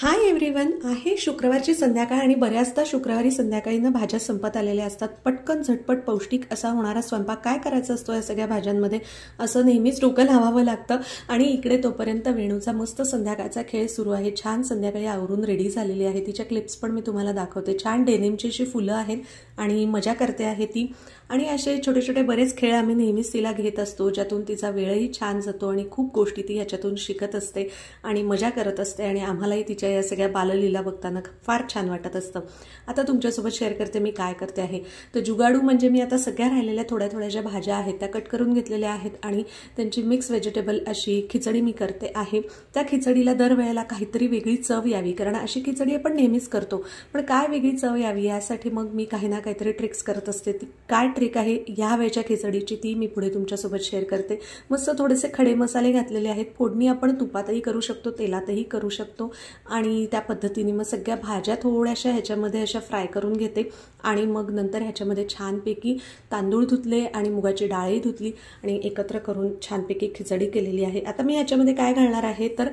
Hi everyone. आहे शुक्रवारची संध्याकाळ आणि बऱ्याचदा शुक्रवारी संध्याकाळी ना भाज्या संपत आलेल्या असतात. पटकन झटपट पौष्टिक असा होणारा स्वयंपाक काय करायचा असतो या सगळ्या भाज्यांमध्ये असं नेहमीच डोकं लावावं लागतं. आणि इकडे तोपर्यंत वेणूचा मस्त संध्याकाळचा खेळ सुरू आहे. छान संध्याकाळी आवरून रेडी झालेली आहे. तिच्या क्लिप्स पण मी तुम्हाला दाखवते. छान डेनिमची अशी फुलं आहेत आणि मजा करते आहे ती. आणि असे छोटे छोटे बरेच खेळ आम्ही नेहमीच तिला घेत असतो, ज्यातून तिचा वेळही छान जातो आणि खूप गोष्टी ती ह्याच्यातून शिकत असते आणि मजा करत असते. आणि आम्हालाही तिच्या या सगळ्या बाललीला बघताना फार छान वाटत असतं. आता तुमच्यासोबत शेअर करते मी काय करते आहे. तर जुगाडू म्हणजे मी आता सगळ्या राहिलेल्या थोड्या थोड्या ज्या भाज्या आहेत त्या कट करून घेतलेल्या आहेत आणि त्यांची मिक्स व्हेजिटेबल अशी खिचडी मी करते आहे. त्या खिचडीला दरवेळेला काहीतरी वेगळी चव यावी, कारण अशी खिचडी आपण नेहमीच करतो, पण काय वेगळी चव यावी यासाठी मग मी काही ना काहीतरी ट्रिक्स करत असते. ती काय ट्रिक आहे ह्या वेळच्या खिचडीची ती मी पुढे तुमच्यासोबत शेअर करते. मस्त थोडेसे खडे मसाले घातलेले आहेत. फोडणी आपण तुपातही करू शकतो, तेलातही करू शकतो आणि त्या पद्धतीने मग सगळ्या भाज्या थोड्याशा ह्याच्यामध्ये अशा फ्राय करून घेते आणि मग नंतर ह्याच्यामध्ये छानपैकी तांदूळ धुतले आणि मुगाची डाळही धुतली आणि एकत्र करून छानपैकी खिचडी केलेली आहे. आता मी ह्याच्यामध्ये काय घालणार आहे तर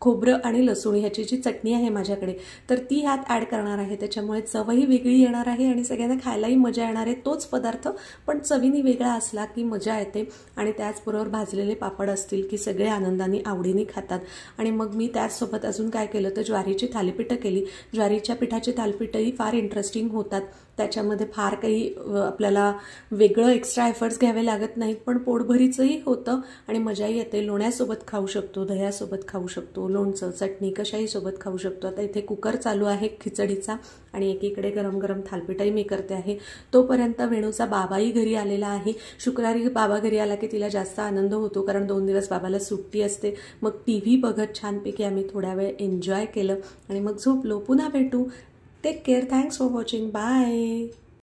खोबरं आणि लसूण ह्याची जी चटणी आहे माझ्याकडे तर ती ह्यात ॲड करणार आहे. त्याच्यामुळे चवही वेगळी येणार आहे आणि सगळ्यांना खायलाही मजा येणार आहे. तोच पदार्थ पण चवीने वेगळा असला की मजा येते. आणि त्याचबरोबर भाजलेले पापड असतील की सगळे आनंदाने आवडीने खातात. आणि मग मी त्याचसोबत अजून काय केलं तर ज्वारीची थालीपीठं केली. ज्वारीच्या पिठाची थालीपीठंही फार इंटरेस्टिंग होतात. त्याच्यामध्ये फार काही आपल्याला वेगळं एक्स्ट्रा एफर्ट्स घ्यावे लागत नाहीत, पण पोटभरीचंही होतं आणि मजाही येते. लोण्यासोबत खाऊ शकतो, दह्यासोबत खाऊ शकतो, लोणचं चटणी कशाही सोबत खाऊ शकतो. आता इथे कुकर चालू आहे खिचडीचा आणि एकीकडे गरम गरम थालपीठही मी करते आहे. तोपर्यंत वेणूचा बाबाही घरी आलेला आहे. शुक्रवारी बाबा घरी आला की तिला जास्त आनंद होतो, कारण 2 दिवस बाबाला सुट्टी असते. मग टीव्ही बघत छानपैकी आम्ही थोड्या वेळ एन्जॉय केलं आणि मग झोपलो. पुन्हा भेटू. Take care. Thanks for watching. Bye.